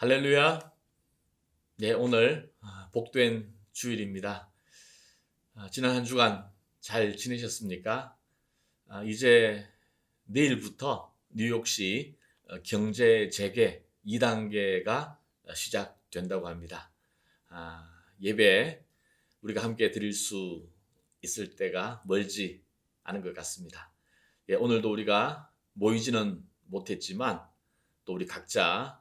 할렐루야. 네, 오늘 복된 주일입니다. 지난 한 주간 잘 지내셨습니까? 이제 내일부터 뉴욕시 경제 재개 2단계가 시작된다고 합니다. 예배 우리가 함께 드릴 수 있을 때가 멀지 않은 것 같습니다. 예, 오늘도 우리가 모이지는 못했지만 또 우리 각자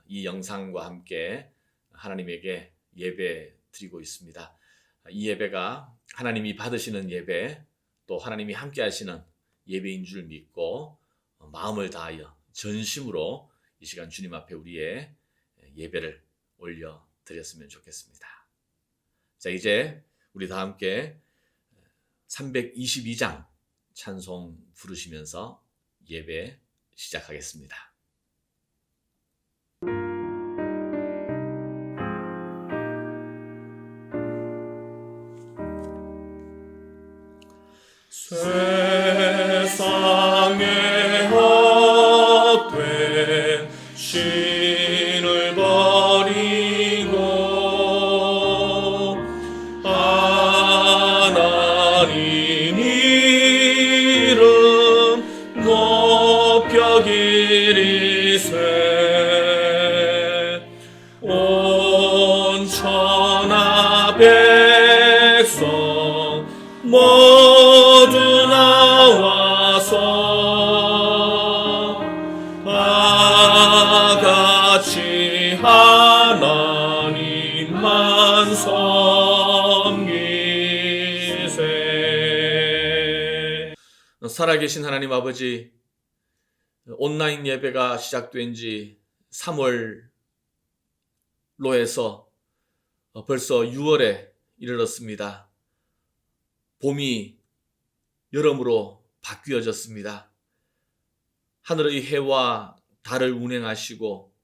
이 영상과 함께 하나님에게 예배 드리고 있습니다. 이 예배가 하나님이 받으시는 예배, 또 하나님이 함께 하시는 예배인 줄 믿고 마음을 다하여 전심으로 이 시간 주님 앞에 우리의 예배를 올려 드렸으면 좋겠습니다. 자, 이제 우리 다 함께 322장 찬송 부르시면서 예배 시작하겠습니다. 세상에 헛된 신을 버리고 하나님 이름 높여 기리세 온 천하 백성 모두 나와서 다같이 하나님만 섬기세. 살아계신 하나님 아버지, 온라인 예배가 시작된 지 3월로 해서 벌써 6월에 이르렀습니다. 봄이 여름으로 바뀌어졌습니다. 하늘의 해와 달을 운행하시고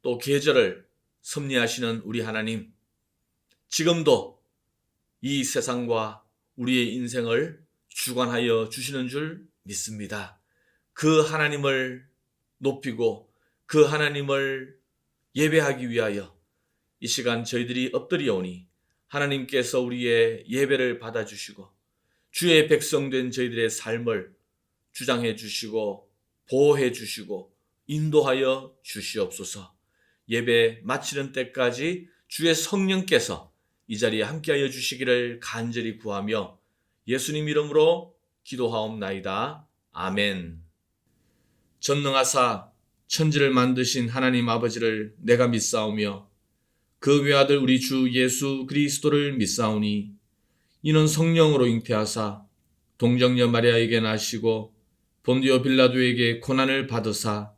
또 계절을 섭리하시는 우리 하나님, 지금도 이 세상과 우리의 인생을 주관하여 주시는 줄 믿습니다. 그 하나님을 높이고 그 하나님을 예배하기 위하여 이 시간 저희들이 엎드리오니 하나님께서 우리의 예배를 받아주시고 주의 백성된 저희들의 삶을 주장해 주시고 보호해 주시고 인도하여 주시옵소서. 예배 마치는 때까지 주의 성령께서 이 자리에 함께하여 주시기를 간절히 구하며 예수님 이름으로 기도하옵나이다. 아멘. 전능하사 천지를 만드신 하나님 아버지를 내가 믿사오며 그 외아들 우리 주 예수 그리스도를 믿사오니 이는 성령으로 잉태하사 동정녀 마리아에게 나시고 본디오 빌라도에게 고난을 받으사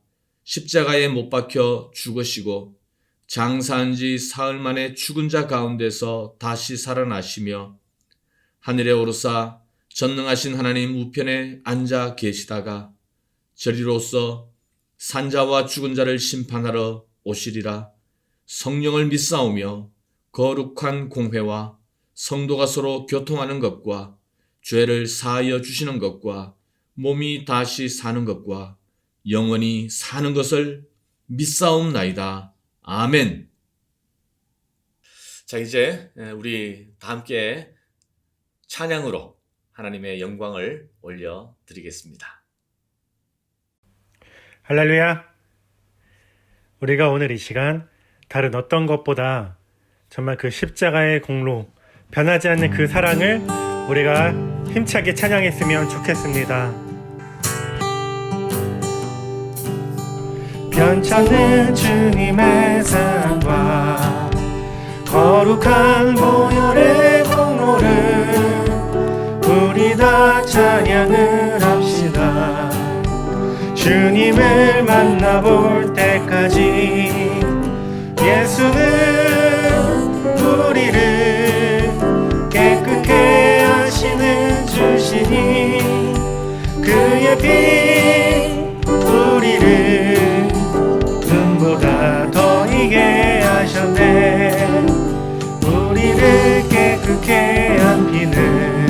십자가에 못 박혀 죽으시고 장사한 지 사흘 만에 죽은 자 가운데서 다시 살아나시며 하늘에 오르사 전능하신 하나님 우편에 앉아 계시다가 저리로서 산자와 죽은 자를 심판하러 오시리라. 성령을 믿사오며 거룩한 공회와 성도가 서로 교통하는 것과 죄를 사하여 주시는 것과 몸이 다시 사는 것과 영원히 사는 것을 믿사옵나이다. 아멘. 자, 이제 우리 다 함께 찬양으로 하나님의 영광을 올려드리겠습니다. 할렐루야. 우리가 오늘 이 시간 다른 어떤 것보다 정말 그 십자가의 공로, 변하지 않는 그 사랑을 우리가 힘차게 찬양했으면 좋겠습니다. 변찮는 주님의 사랑과 거룩한 보혈의 공로를 우리 다 찬양을 합시다. 주님을 만나볼 때까지 예수는 우리를 깨끗게 하시는 주시니 그의 피 우리를 눈보다 더 희게 하셨네. 우리를 깨끗게 한 피는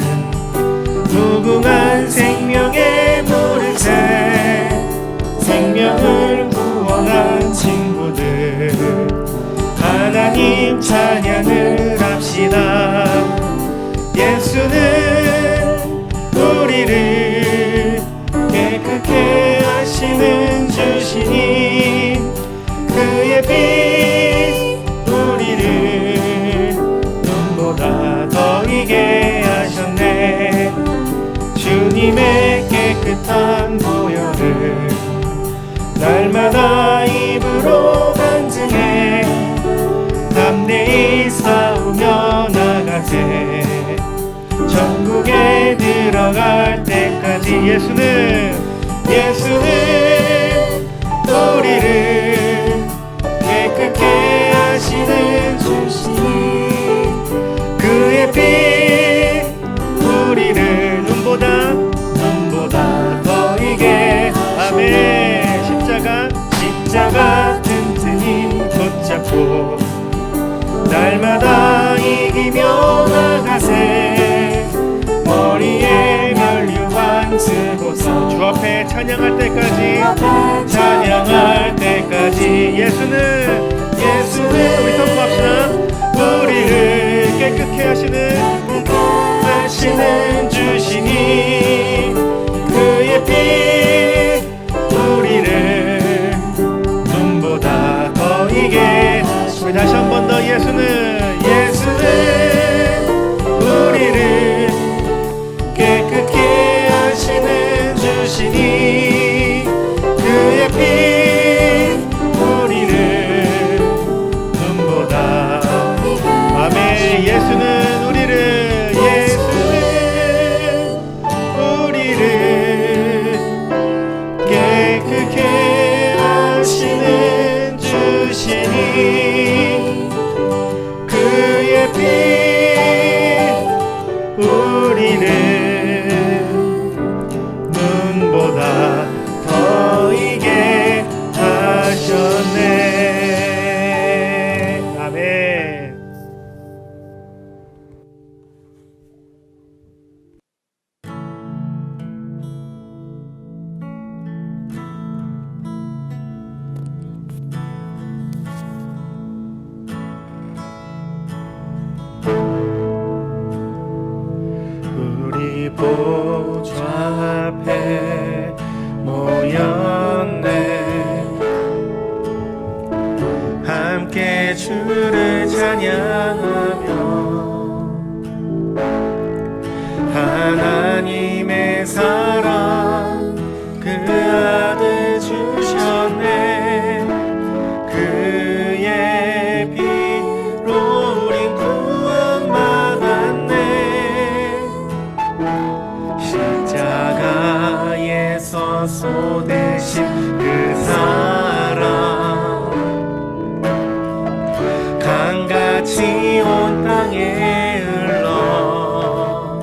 무궁한 생명의 물새, 생명을 구원한 친구들 찬양을 합시다. 예수는 우리를 깨끗게 하시는 주시니 그의 빛 우리를 눈보다 더 이게 하셨네. 주님의 깨끗한 보혈을 날마다 입으로 간증해 담대히 싸우며 나가세. 천국에 들어갈 때까지 예수는 우리를 깨끗게 하시는 주시니 그의 빛 우리를 눈보다 더 이게 아멘. 십자가 튼튼히 붙잡고 날마다 이기며 나가세. 머리에 면류관 쓰고서 주 앞에 찬양할 때까지 예수는 우리 선포합시다. 우리를 깨끗게 하시는 주시니 그의 빛 우리를 눈보다 더 이게. 우리 다시 한 번 더 예수는 우리를 깨끗게 하시는 주시니 그의 빛 우리를 눈보다 아멘. 예수는 우리를 깨끗게 하시는 주시니 그의 빛 우리를 눈보다 더 이게 하셨네. 아멘. 우리 보좌 앞에 모였네. 함께 주를 찬양하며 하나님의 사랑 그 아들 주셨네. 그의 피로 우린 구원받았네. 십자가에서 쏟으신 그 사랑 강같이 온 땅에 흘러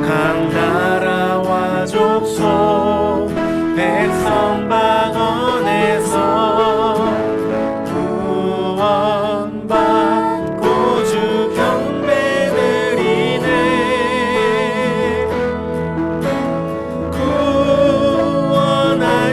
각 나라와 족속 백성 방언에서 구원받고 주 경배 드리네. 구원하신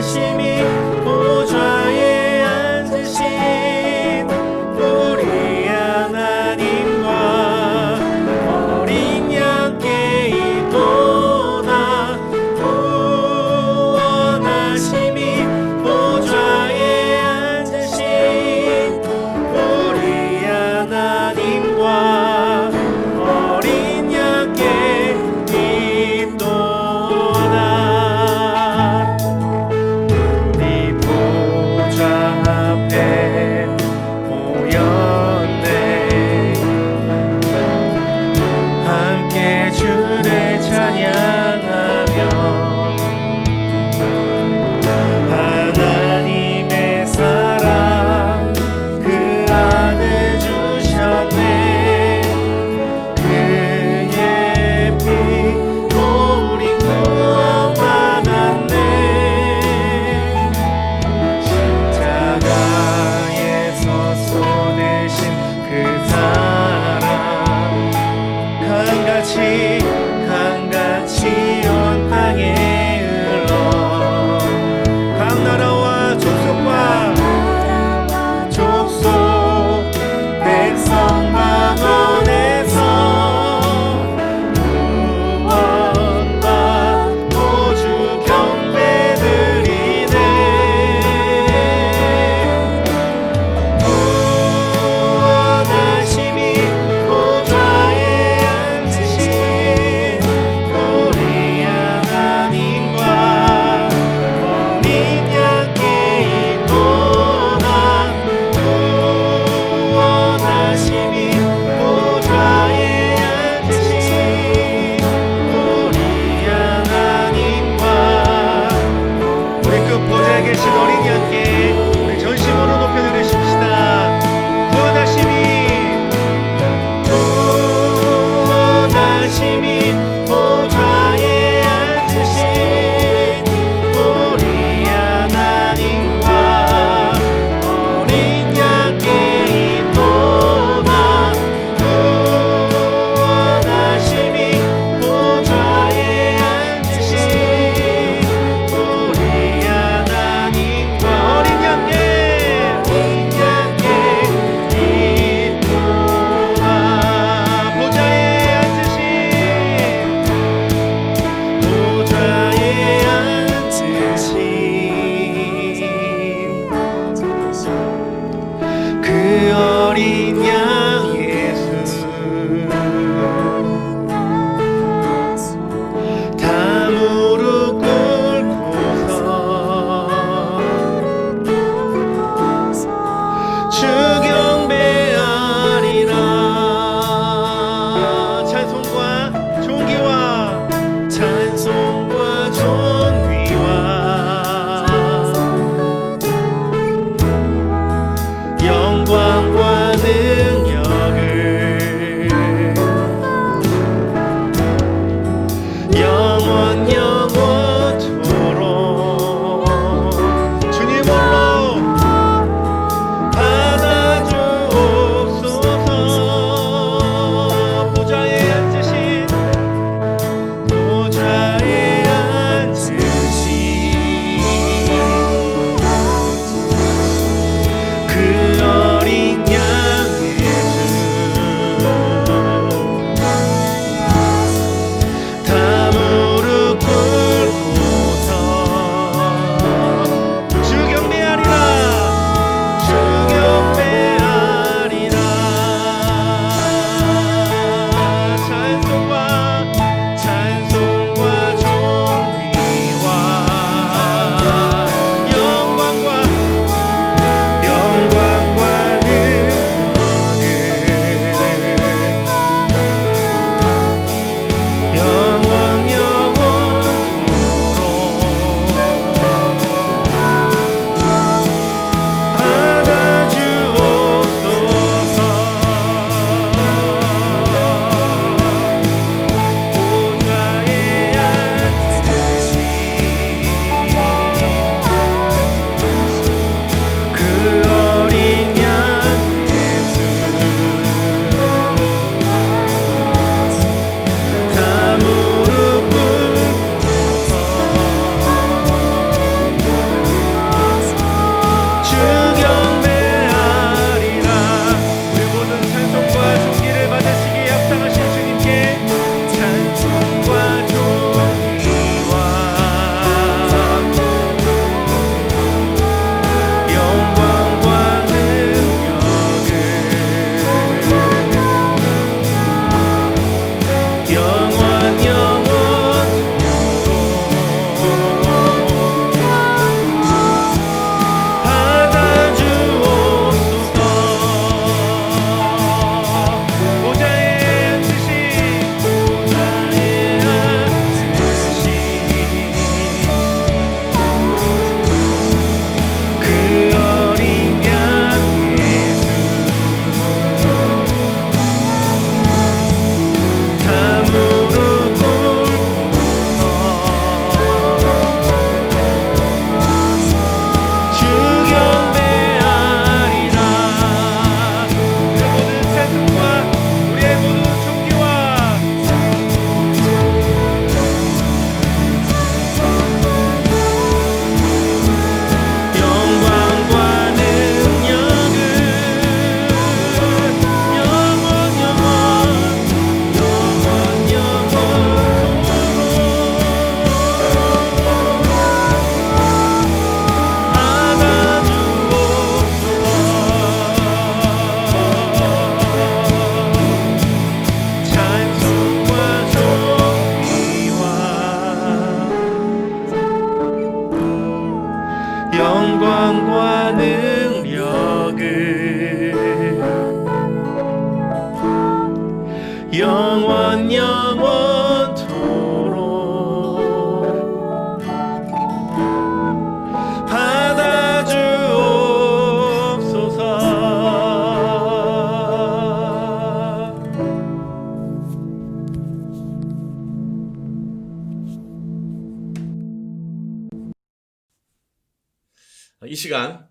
이 시간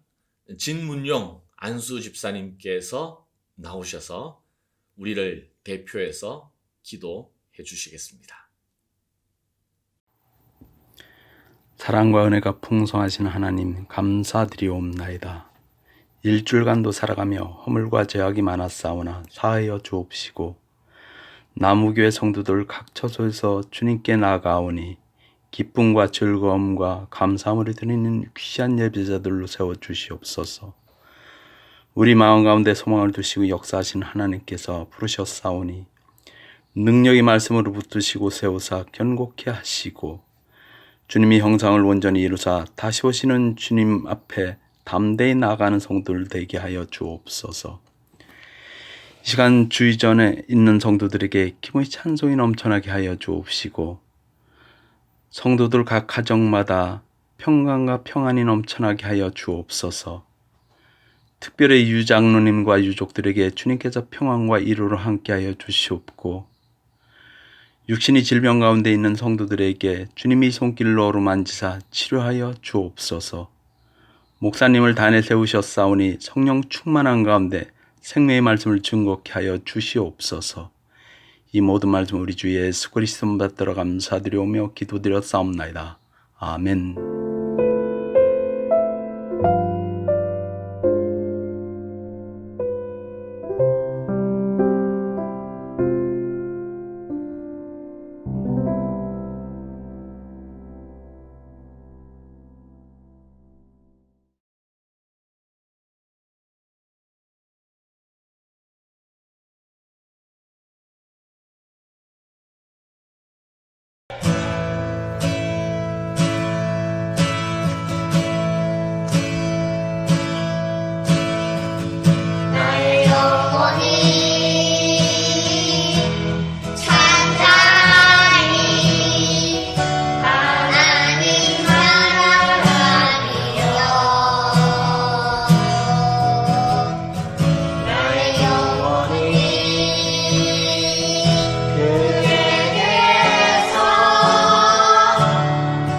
진문용 안수 집사님께서 나오셔서 우리를 대표해서 기도해 주시겠습니다. 사랑과 은혜가 풍성하신 하나님 감사드리옵나이다. 일주일간도 살아가며 허물과 죄악이 많았사오나 사하여 주옵시고 나무교회 성도들 각 처소에서 주님께 나아가오니 기쁨과 즐거움과 감사함을 드리는 귀한 예배자들로 세워주시옵소서. 우리 마음 가운데 소망을 두시고 역사하신 하나님께서 부르셨사오니 능력의 말씀으로 붙드시고 세우사 견고케 하시고 주님이 형상을 온전히 이루사 다시 오시는 주님 앞에 담대히 나아가는 성도들 되게 하여 주옵소서. 이 시간 주의전에 있는 성도들에게 기쁨의 찬송이 넘쳐나게 하여 주옵시고 성도들 각 가정마다 평강과 평안이 넘쳐나게 하여 주옵소서. 특별히 유장로님과 유족들에게 주님께서 평안과 이루로 함께하여 주시옵고 육신이 질병 가운데 있는 성도들에게 주님이 손길로 어루만지사 치료하여 주옵소서. 목사님을 단에 세우셨사오니 성령 충만한 가운데 생명의 말씀을 증거케 하여 주시옵소서. 이 모든 말씀 우리 주 예수 그리스도 받들어 감사드리오며 기도드렸사옵나이다. 아멘. 나의 영혼이 찬양하니 하나님 나라라니요. 나의 영혼이 그에게서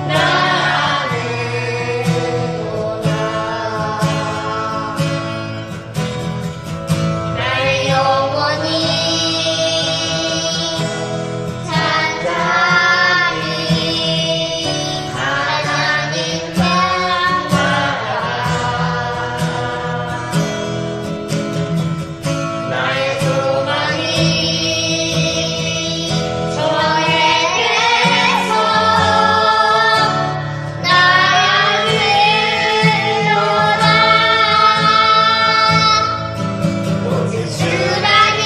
나르도다. 나의 영혼이 찬양하니 하나님 나라. 나의 소망이 저에게서 나르도다. 오직 주라니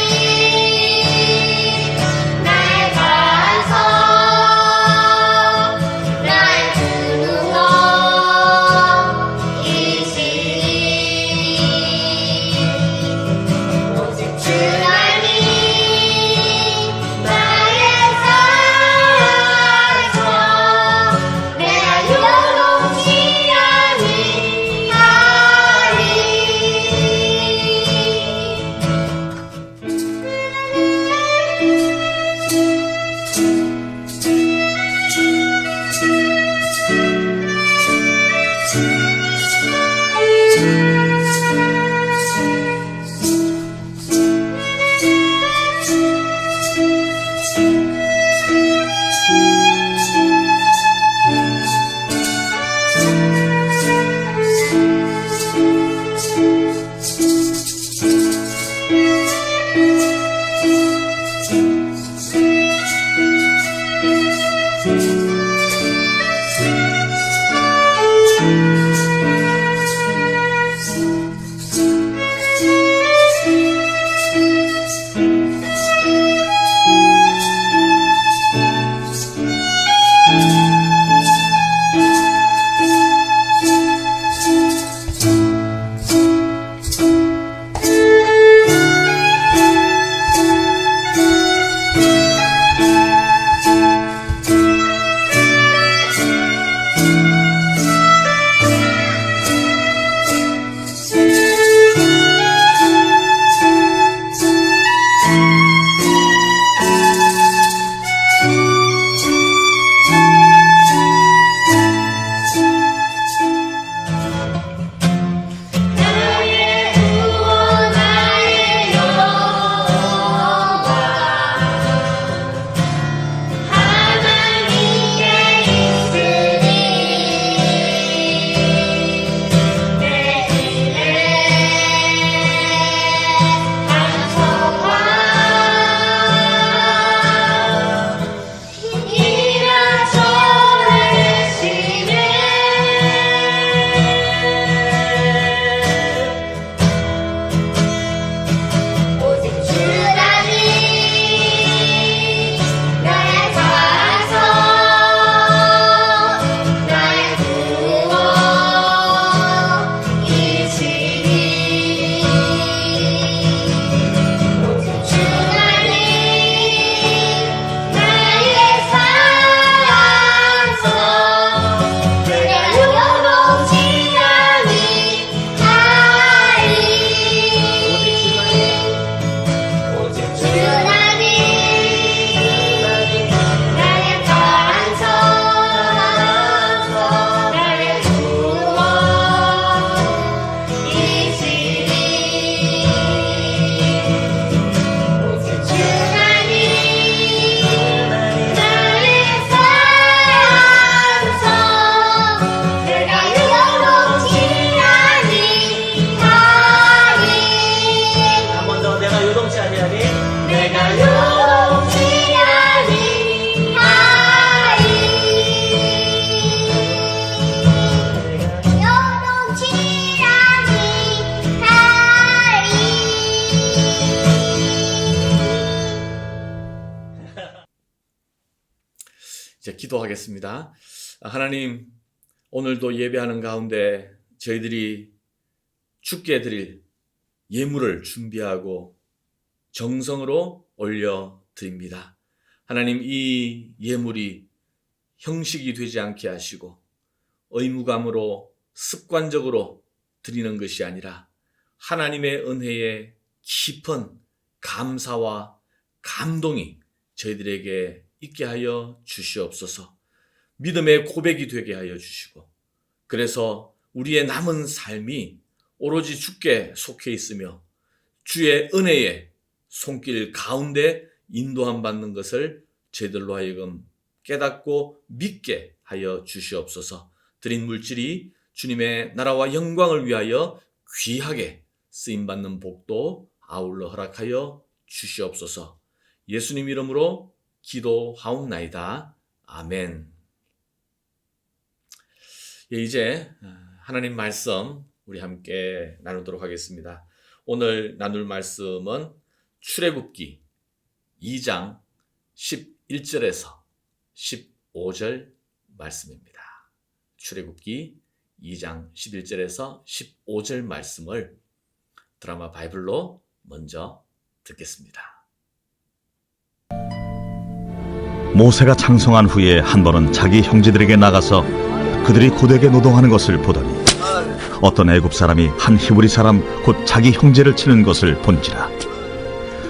나의 반석 나의 구원이시니 오직 주라니 나의 산성 내가 요동치 아니하리. 이제 기도하겠습니다. 하나님, 오늘도 예배하는 가운데 저희들이 주께 드릴 예물을 준비하고 정성으로 올려드립니다. 하나님, 이 예물이 형식이 되지 않게 하시고 의무감으로 습관적으로 드리는 것이 아니라 하나님의 은혜에 깊은 감사와 감동이 저희들에게 있게 하여 주시옵소서. 믿음의 고백이 되게 하여 주시고, 그래서 우리의 남은 삶이 오로지 주께 속해 있으며 주의 은혜의 손길 가운데 인도함 받는 것을 저희들로 하여금 깨닫고 믿게 하여 주시옵소서. 드린 물질이 주님의 나라와 영광을 위하여 귀하게 쓰임받는 복도 아울러 허락하여 주시옵소서. 예수님 이름으로 기도하옵나이다. 아멘. 이제 하나님 말씀 우리 함께 나누도록 하겠습니다. 오늘 나눌 말씀은 출애굽기 2장 11절에서 15절 말씀입니다. 출애굽기 2장 11절에서 15절 말씀을 드라마 바이블로 먼저 듣겠습니다. 모세가 장성한 후에 한 번은 자기 형제들에게 나가서 그들이 고되게 노동하는 것을 보더니 어떤 애굽 사람이 한 히브리 사람 곧 자기 형제를 치는 것을 본지라.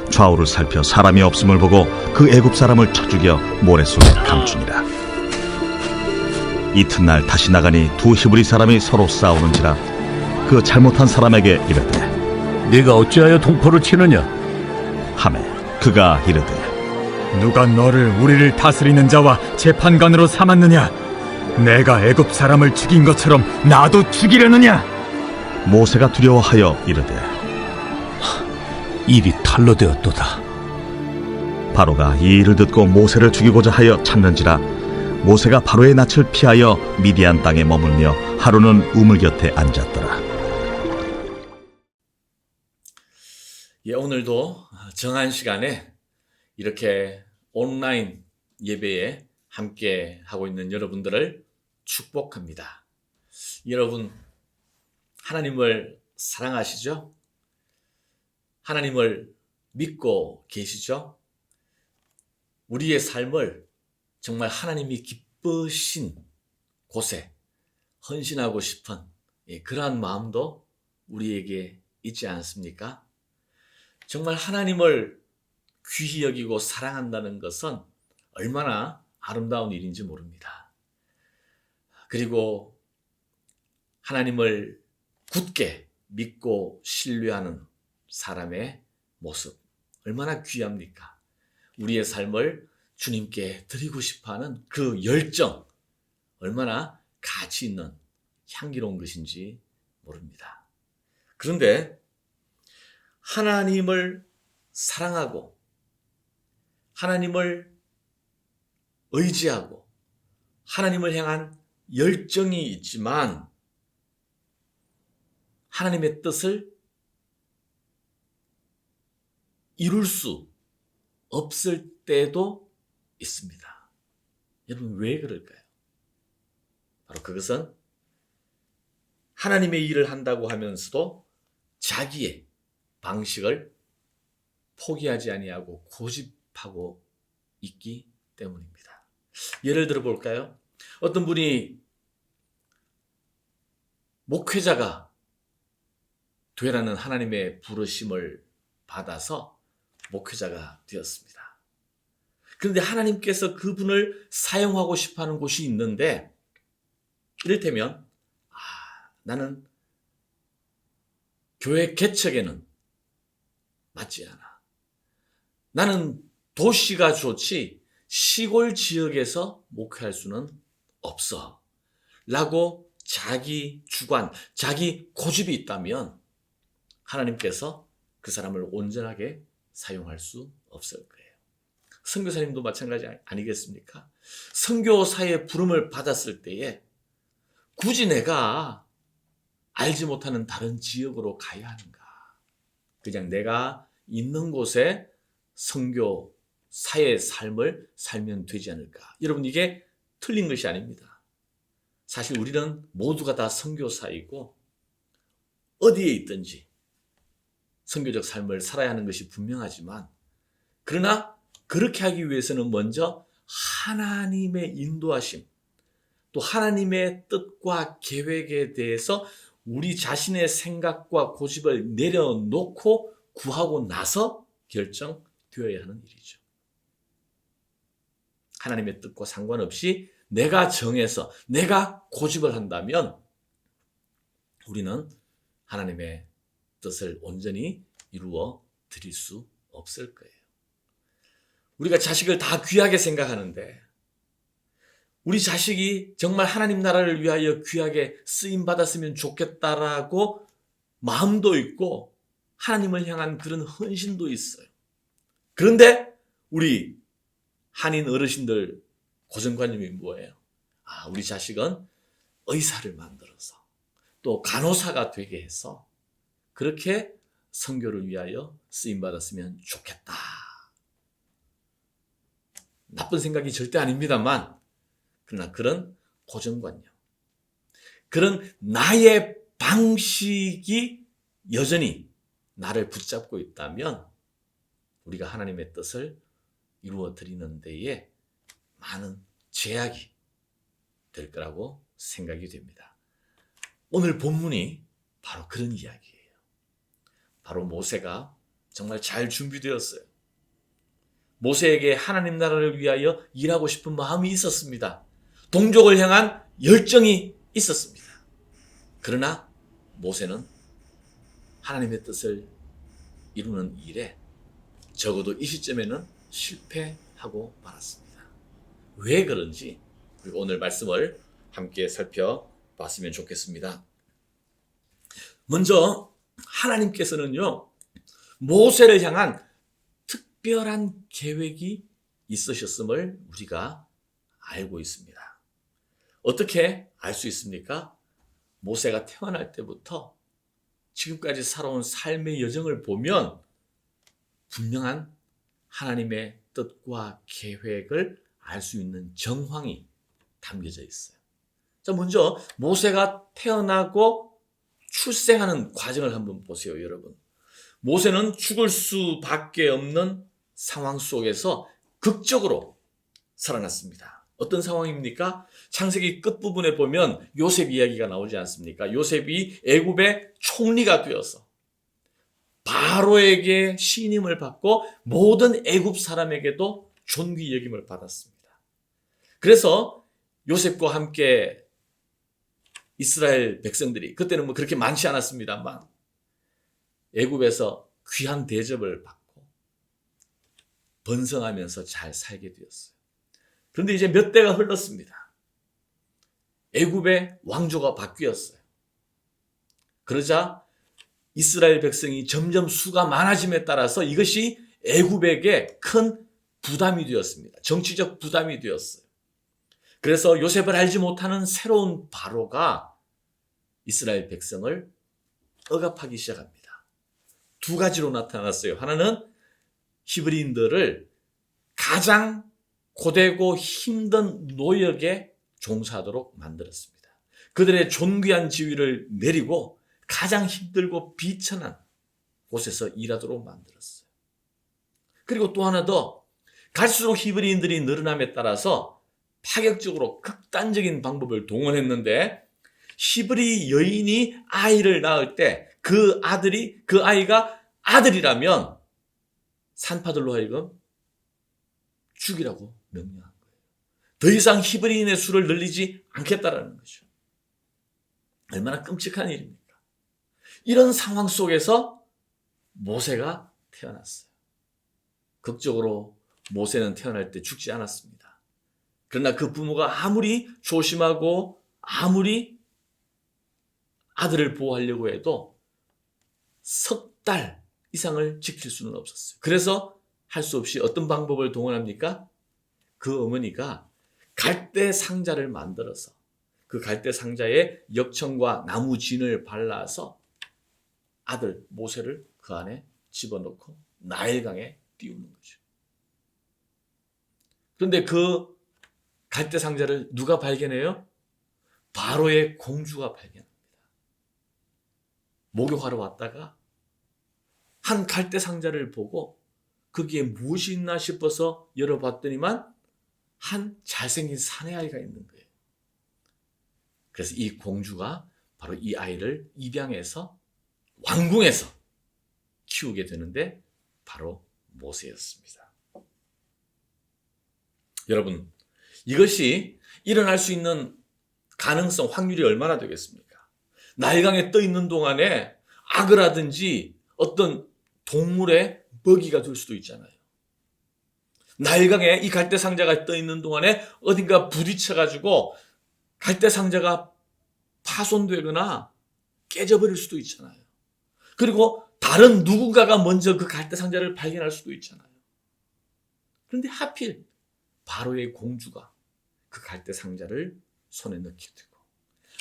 좌우를 살펴 사람이 없음을 보고 그 애굽 사람을 쳐 죽여 모래 속에 감추니라. 이튿날 다시 나가니 두 히브리 사람이 서로 싸우는지라. 그 잘못한 사람에게 이르되 네가 어찌하여 동포를 치느냐? 하매 그가 이르되 누가 너를 우리를 다스리는 자와 재판관으로 삼았느냐? 내가 애굽 사람을 죽인 것처럼 나도 죽이려느냐? 모세가 두려워하여 이르되 일이 탈로 되었도다. 바로가 이 일을 듣고 모세를 죽이고자 하여 찾는지라. 모세가 바로의 낯을 피하여 미디안 땅에 머물며 하루는 우물 곁에 앉았더라. 오늘도 정한 시간에 이렇게 온라인 예배에 함께 하고 있는 여러분들을 축복합니다. 여러분, 하나님을 사랑하시죠? 하나님을 믿고 계시죠? 우리의 삶을 정말 하나님이 기쁘신 곳에 헌신하고 싶은 그러한 마음도 우리에게 있지 않습니까? 정말 하나님을 귀히 여기고 사랑한다는 것은 얼마나 아름다운 일인지 모릅니다. 그리고 하나님을 굳게 믿고 신뢰하는 사람의 모습, 얼마나 귀합니까? 우리의 삶을 주님께 드리고 싶어하는 그 열정, 얼마나 가치 있는 향기로운 것인지 모릅니다. 그런데 하나님을 사랑하고 하나님을 의지하고 하나님을 향한 열정이 있지만 하나님의 뜻을 이룰 수 없을 때도 있습니다. 여러분, 왜 그럴까요? 바로 그것은 하나님의 일을 한다고 하면서도 자기의 방식을 포기하지 아니하고 고집하고 있기 때문입니다. 예를 들어 볼까요? 어떤 분이 목회자가 되라는 하나님의 부르심을 받아서 목회자가 되었습니다. 그런데 하나님께서 그분을 사용하고 싶어하는 곳이 있는데, 이를테면 나는 교회 개척에는 맞지 않아. 나는 도시가 좋지 시골 지역에서 목회할 수는 없어 라고 자기 주관, 자기 고집이 있다면 하나님께서 그 사람을 온전하게 사용할 수 없을 거예요. 선교사님도 마찬가지 아니겠습니까? 선교사의 부름을 받았을 때에 굳이 내가 알지 못하는 다른 지역으로 가야 하는가? 그냥 내가 있는 곳에 선교사의 삶을 살면 되지 않을까? 여러분, 이게 틀린 것이 아닙니다. 사실 우리는 모두가 다 선교사이고 어디에 있든지 선교적 삶을 살아야 하는 것이 분명하지만, 그러나 그렇게 하기 위해서는 먼저 하나님의 인도하심, 또 하나님의 뜻과 계획에 대해서 우리 자신의 생각과 고집을 내려놓고 구하고 나서 결정되어야 하는 일이죠. 하나님의 뜻과 상관없이 내가 정해서 내가 고집을 한다면 우리는 하나님의 뜻을 온전히 이루어 드릴 수 없을 거예요. 우리가 자식을 다 귀하게 생각하는데 우리 자식이 정말 하나님 나라를 위하여 귀하게 쓰임받았으면 좋겠다라고 마음도 있고 하나님을 향한 그런 헌신도 있어요. 그런데 우리 한인 어르신들 고정관념이 뭐예요? 우리 자식은 의사를 만들어서 또 간호사가 되게 해서 그렇게 선교를 위하여 쓰임받았으면 좋겠다. 나쁜 생각이 절대 아닙니다만, 그러나 그런 고정관념, 그런 나의 방식이 여전히 나를 붙잡고 있다면 우리가 하나님의 뜻을 이루어 드리는 데에 많은 제약이 될 거라고 생각이 됩니다. 오늘 본문이 바로 그런 이야기예요. 바로 모세가 정말 잘 준비되었어요. 모세에게 하나님 나라를 위하여 일하고 싶은 마음이 있었습니다. 동족을 향한 열정이 있었습니다. 그러나 모세는 하나님의 뜻을 이루는 일에 적어도 이 시점에는 실패하고 말았습니다. 왜 그런지 우리가 오늘 말씀을 함께 살펴봤으면 좋겠습니다. 먼저 하나님께서는요, 모세를 향한 특별한 계획이 있으셨음을 우리가 알고 있습니다. 어떻게 알 수 있습니까? 모세가 태어날 때부터 지금까지 살아온 삶의 여정을 보면 분명한 하나님의 뜻과 계획을 알 수 있는 정황이 담겨져 있어요. 자, 먼저 모세가 태어나고 출생하는 과정을 한번 보세요, 여러분. 모세는 죽을 수밖에 없는 상황 속에서 극적으로 살아났습니다. 어떤 상황입니까? 창세기 끝부분에 보면 요셉 이야기가 나오지 않습니까? 요셉이 애굽의 총리가 되어서 바로에게 신임을 받고 모든 애굽 사람에게도 존귀 여김을 받았습니다. 그래서 요셉과 함께 이스라엘 백성들이, 그때는 뭐 그렇게 많지 않았습니다만, 애굽에서 귀한 대접을 받고 번성하면서 잘 살게 되었어요. 그런데 이제 몇 대가 흘렀습니다. 애굽의 왕조가 바뀌었어요. 그러자 이스라엘 백성이 점점 수가 많아짐에 따라서 이것이 애굽에게 큰 부담이 되었습니다. 정치적 부담이 되었어요. 그래서 요셉을 알지 못하는 새로운 바로가 이스라엘 백성을 억압하기 시작합니다. 두 가지로 나타났어요. 하나는 히브리인들을 가장 고되고 힘든 노역에 종사하도록 만들었습니다. 그들의 존귀한 지위를 내리고 가장 힘들고 비천한 곳에서 일하도록 만들었어요. 그리고 또 하나 더, 갈수록 히브리인들이 늘어남에 따라서 파격적으로 극단적인 방법을 동원했는데, 히브리 여인이 아이를 낳을 때 그 아이가 아들이라면 산파들로 하여금 죽이라고 명령한 거예요. 더 이상 히브리인의 수를 늘리지 않겠다라는 거죠. 얼마나 끔찍한 일입니까? 이런 상황 속에서 모세가 태어났어요. 극적으로 모세는 태어날 때 죽지 않았습니다. 그러나 그 부모가 아무리 조심하고 아무리 아들을 보호하려고 해도 석 달 이상을 지킬 수는 없었어요. 그래서 할 수 없이 어떤 방법을 동원합니까? 그 어머니가 갈대 상자를 만들어서 그 갈대 상자에 역청과 나무 진을 발라서 아들 모세를 그 안에 집어넣고 나일강에 띄우는 거죠. 그런데 그 갈대 상자를 누가 발견해요? 바로의 공주가 발견합니다. 목욕하러 왔다가 한 갈대 상자를 보고 거기에 무엇이 있나 싶어서 열어봤더니만 한 잘생긴 사내아이가 있는 거예요. 그래서 이 공주가 바로 이 아이를 입양해서 왕궁에서 키우게 되는데 바로 모세였습니다. 여러분, 이것이 일어날 수 있는 가능성, 확률이 얼마나 되겠습니까? 나일강에 떠 있는 동안에 악어라든지 어떤 동물의 먹이가 될 수도 있잖아요. 나일강에 이 갈대 상자가 떠 있는 동안에 어딘가 부딪혀가지고 갈대 상자가 파손되거나 깨져버릴 수도 있잖아요. 그리고 다른 누군가가 먼저 그 갈대 상자를 발견할 수도 있잖아요. 그런데 하필 바로의 공주가 그 갈대 상자를 손에 넣게 되고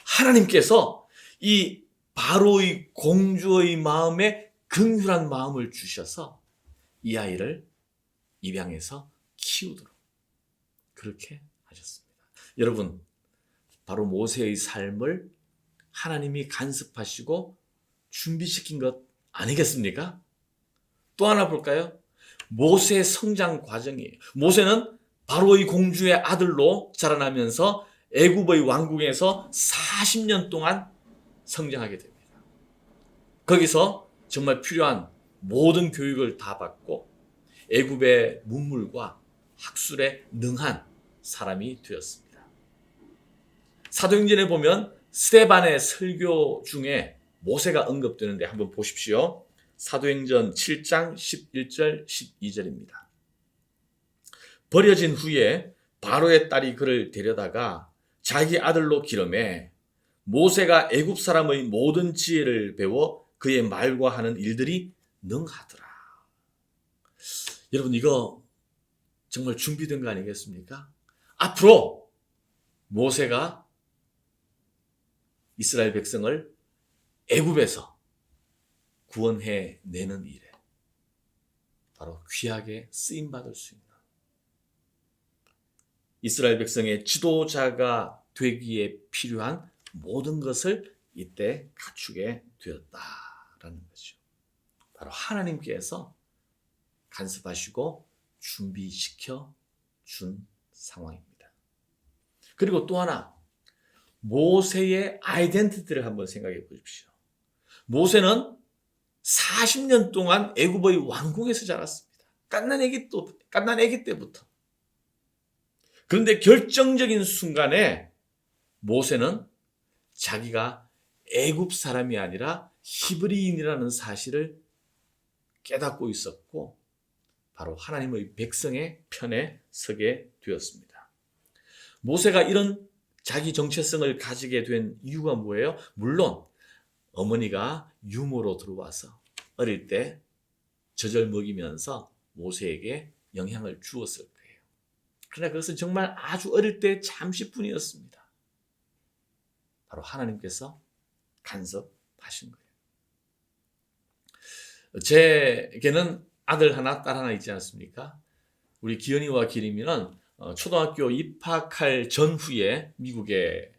하나님께서 이 바로의 공주의 마음에 긍휼한 마음을 주셔서 이 아이를 입양해서 키우도록 그렇게 하셨습니다. 여러분, 바로 모세의 삶을 하나님이 간섭하시고 준비시킨 것 아니겠습니까? 또 하나 볼까요? 모세의 성장 과정이에요. 모세는 바로의 공주의 아들로 자라나면서 애굽의 왕궁에서 40년 동안 성장하게 됩니다. 거기서 정말 필요한 모든 교육을 다 받고 애굽의 문물과 학술에 능한 사람이 되었습니다. 사도행전에 보면 스데반의 설교 중에 모세가 언급되는데 한번 보십시오. 사도행전 7장 11절 12절입니다. 버려진 후에 바로의 딸이 그를 데려다가 자기 아들로 기름해 모세가 애굽 사람의 모든 지혜를 배워 그의 말과 하는 일들이 능하더라. 여러분, 이거 정말 준비된 거 아니겠습니까? 앞으로 모세가 이스라엘 백성을 애굽에서 구원해 내는 일에 바로 귀하게 쓰임 받을 수 있는 이스라엘 백성의 지도자가 되기에 필요한 모든 것을 이때 갖추게 되었다라는 거죠. 바로 하나님께서 간섭하시고 준비시켜 준 상황입니다. 그리고 또 하나, 모세의 아이덴티티를 한번 생각해 보십시오. 모세는 40년 동안 애굽의 왕궁에서 자랐습니다. 갓난 아기 때부터. 그런데 결정적인 순간에 모세는 자기가 애굽 사람이 아니라 히브리인이라는 사실을 깨닫고 있었고 바로 하나님의 백성의 편에 서게 되었습니다. 모세가 이런 자기 정체성을 가지게 된 이유가 뭐예요? 물론 어머니가 유모로 들어와서 어릴 때 젖을 먹이면서 모세에게 영향을 주었을 거예요. 그러나 그것은 정말 아주 어릴 때 잠시뿐이었습니다. 바로 하나님께서 간섭하신 거예요. 제게는 아들 하나, 딸 하나 있지 않습니까? 우리 기현이와 기림이는 초등학교 입학할 전후에 미국에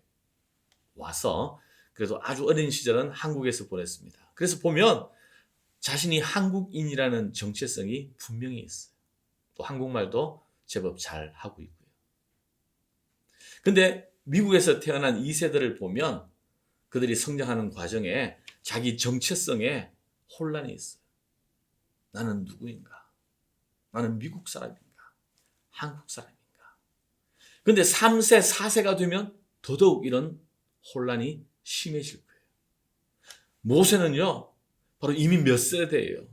와서 그래도 아주 어린 시절은 한국에서 보냈습니다. 그래서 보면 자신이 한국인이라는 정체성이 분명히 있어요. 또 한국말도 제법 잘 하고 있고요. 근데 미국에서 태어난 2세들을 보면 그들이 성장하는 과정에 자기 정체성에 혼란이 있어요. 나는 누구인가? 나는 미국 사람인가? 한국 사람인가? 근데 3세, 4세가 되면 더더욱 이런 혼란이 심해질 거예요. 모세는요, 바로 이미 몇 세대예요.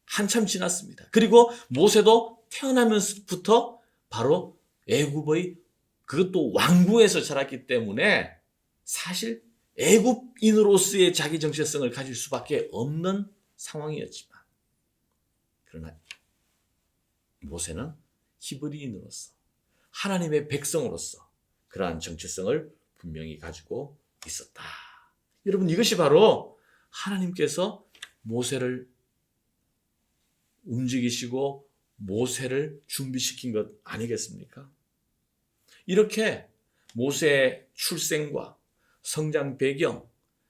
한참 지났습니다. 그리고 모세도 태어나면서부터 바로 애굽의 그것도 왕궁에서 자랐기 때문에 사실 애굽인으로서의 자기 정체성을 가질 수밖에 없는 상황이었지만 그러나 모세는 히브리인으로서 하나님의 백성으로서 그러한 정체성을 분명히 가지고 있었다. 여러분, 이것이 바로 하나님께서 모세를 움직이시고 모세를 준비시킨 것 아니겠습니까? 이렇게 모세의 출생과 성장 배경,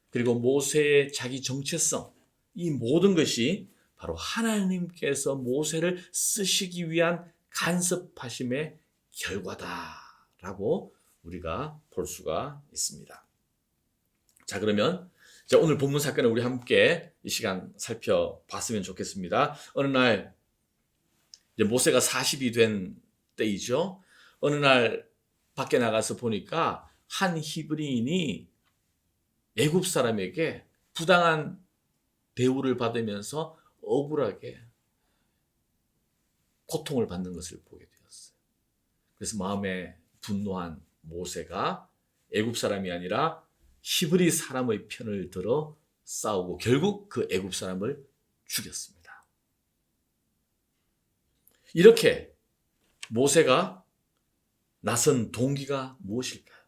그리고 모세의 자기 정체성, 이 모든 것이 바로 하나님께서 모세를 쓰시기 위한 간섭하심의 결과다라고 우리가 볼 수가 있습니다. 자, 그러면 오늘 본문 사건을 우리 함께 이 시간 살펴봤으면 좋겠습니다. 어느 날 이제 모세가 40이 된 때이죠. 어느 날 밖에 나가서 보니까 한 히브리인이 애굽 사람에게 부당한 대우를 받으면서 억울하게 고통을 받는 것을 보게 되었어요. 그래서 마음에 분노한 모세가 애굽 사람이 아니라 히브리 사람의 편을 들어 싸우고 결국 그 애굽 사람을 죽였습니다. 이렇게 모세가 나선 동기가 무엇일까요?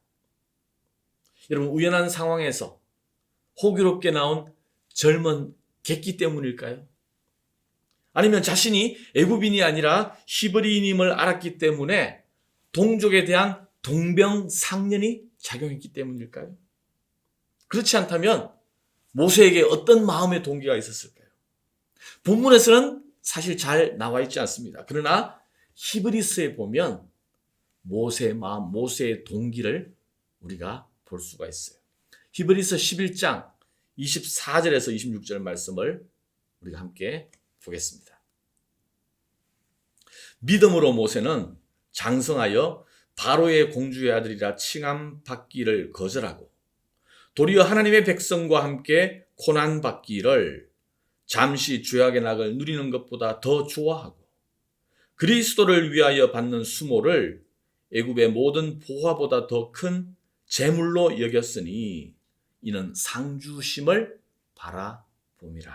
여러분, 우연한 상황에서 호기롭게 나온 젊은 객기 때문일까요? 아니면 자신이 애굽인이 아니라 히브리인임을 알았기 때문에 동족에 대한 동병상련이 작용했기 때문일까요? 그렇지 않다면 모세에게 어떤 마음의 동기가 있었을까요? 본문에서는 사실 잘 나와 있지 않습니다. 그러나 히브리서에 보면 모세의 마음, 모세의 동기를 우리가 볼 수가 있어요. 히브리서 11장 24절에서 26절 말씀을 우리가 함께 보겠습니다. 믿음으로 모세는 장성하여 바로의 공주의 아들이라 칭함 받기를 거절하고 도리어 하나님의 백성과 함께 고난 받기를 잠시 죄악의 낙을 누리는 것보다 더 좋아하고 그리스도를 위하여 받는 수모를 애굽의 모든 보화보다 더 큰 재물로 여겼으니 이는 상주심을 바라봄이라.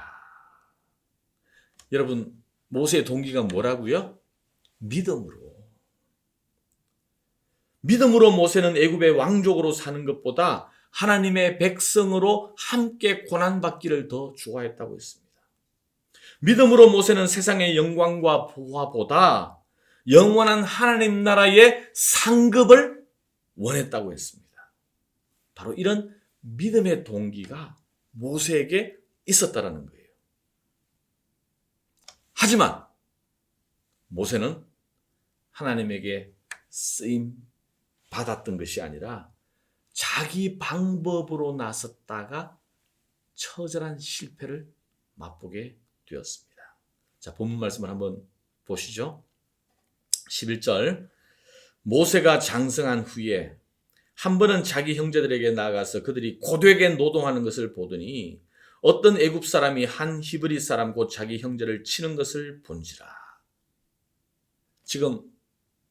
여러분, 모세의 동기가 뭐라고요? 믿음으로 모세는 애굽의 왕족으로 사는 것보다 하나님의 백성으로 함께 고난받기를 더 좋아했다고 했습니다. 믿음으로 모세는 세상의 영광과 보화보다 영원한 하나님 나라의 상급을 원했다고 했습니다. 바로 이런 믿음의 동기가 모세에게 있었다라는 거예요. 하지만 모세는 하나님에게 쓰임 받았던 것이 아니라 자기 방법으로 나섰다가 처절한 실패를 맛보게 되었습니다. 자, 본문 말씀을 한번 보시죠. 11절, 모세가 장성한 후에 한 번은 자기 형제들에게 나가서 그들이 고되게 노동하는 것을 보더니 어떤 애굽 사람이 한 히브리 사람 곧 자기 형제를 치는 것을 본지라. 지금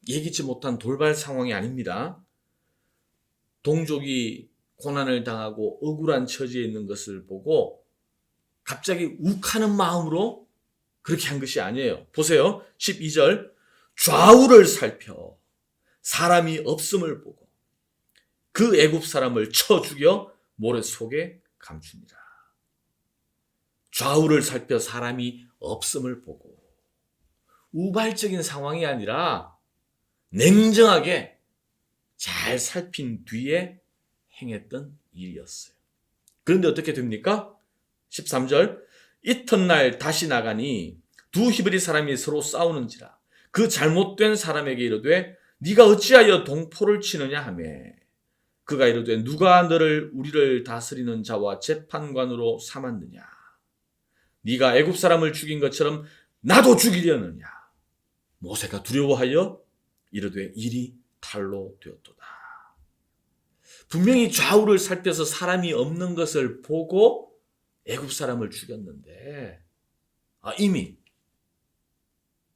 예기치 못한 돌발 상황이 아닙니다. 동족이 고난을 당하고 억울한 처지에 있는 것을 보고 갑자기 욱하는 마음으로 그렇게 한 것이 아니에요. 보세요. 12절, 좌우를 살펴 사람이 없음을 보고 그 애굽 사람을 쳐 죽여 모래 속에 감추니라. 좌우를 살펴 사람이 없음을 보고 우발적인 상황이 아니라 냉정하게 잘 살핀 뒤에 행했던 일이었어요. 그런데 어떻게 됩니까? 13절, 이튿날 다시 나가니 두 히브리 사람이 서로 싸우는지라 그 잘못된 사람에게 이르되 네가 어찌하여 동포를 치느냐 하며 그가 이르되 누가 너를 우리를 다스리는 자와 재판관으로 삼았느냐? 네가 애굽 사람을 죽인 것처럼 나도 죽이려느냐? 모세가 두려워하여 이르되 일이 탈로 되었도다. 분명히 좌우를 살펴서 사람이 없는 것을 보고 애굽 사람을 죽였는데 이미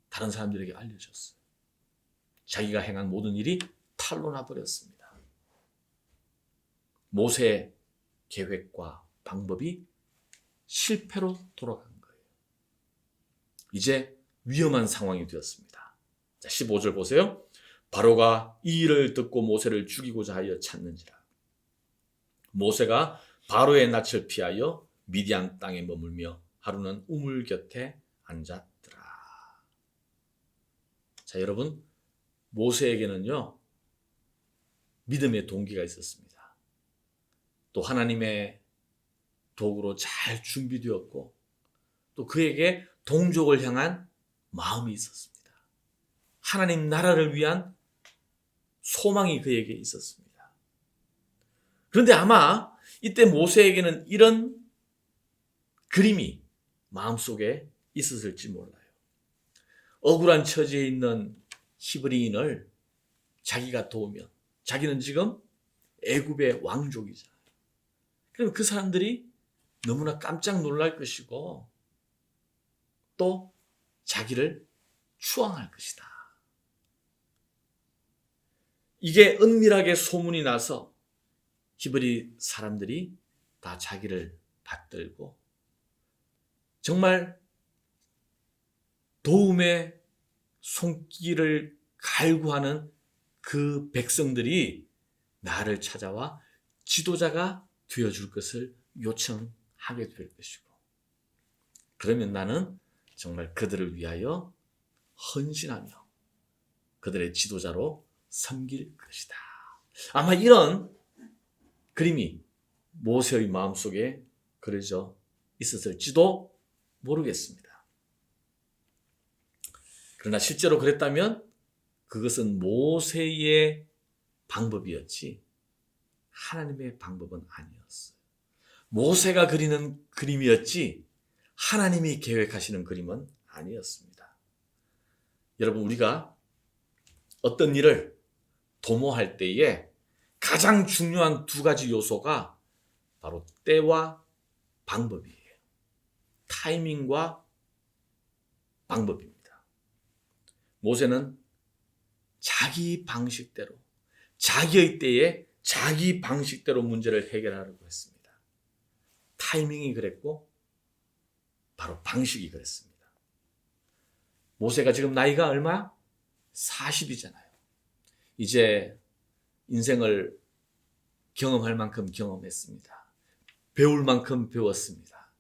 다른 사람들에게 알려졌어요. 자기가 행한 모든 일이 탈로 나버렸습니다. 모세의 계획과 방법이 실패로 돌아간 거예요. 이제 위험한 상황이 되었습니다. 자, 15절 보세요. 바로가 이 일을 듣고 모세를 죽이고자 하여 찾는지라. 모세가 바로의 낯을 피하여 미디안 땅에 머물며 하루는 우물 곁에 앉았더라. 자, 여러분, 모세에게는요 믿음의 동기가 있었습니다. 또 하나님의 도구로 잘 준비되었고 또 그에게 동족을 향한 마음이 있었습니다. 하나님 나라를 위한 소망이 그에게 있었습니다. 그런데 아마 이때 모세에게는 이런 그림이 마음속에 있었을지 몰라요. 억울한 처지에 있는 히브리인을 자기가 도우면 자기는 지금 애굽의 왕족이잖아요. 그럼 그 사람들이 너무나 깜짝 놀랄 것이고 또 자기를 추앙할 것이다. 이게 은밀하게 소문이 나서 히브리 사람들이 다 자기를 받들고 정말 도움의 손길을 갈구하는 그 백성들이 나를 찾아와 지도자가 되어줄 것을 요청하게 될 것이고 그러면 나는 정말 그들을 위하여 헌신하며 그들의 지도자로 섬길 것이다. 아마 이런 그림이 모세의 마음속에 그려져 있었을지도 모르겠습니다. 그러나 실제로 그랬다면 그것은 모세의 방법이었지 하나님의 방법은 아니었어요. 모세가 그리는 그림이었지 하나님이 계획하시는 그림은 아니었습니다. 여러분, 우리가 어떤 일을 도모할 때에 가장 중요한 두 가지 요소가 바로 때와 방법이에요. 타이밍과 방법입니다. 모세는 자기 방식대로, 자기의 때에 자기 방식대로 문제를 해결하려고 했습니다. 타이밍이 그랬고 바로 방식이 그랬습니다. 모세가 지금 나이가 얼마? 40이잖아요. 이제 인생을 경험할 만큼 경험했습니다. 배울 만큼 배웠습니다.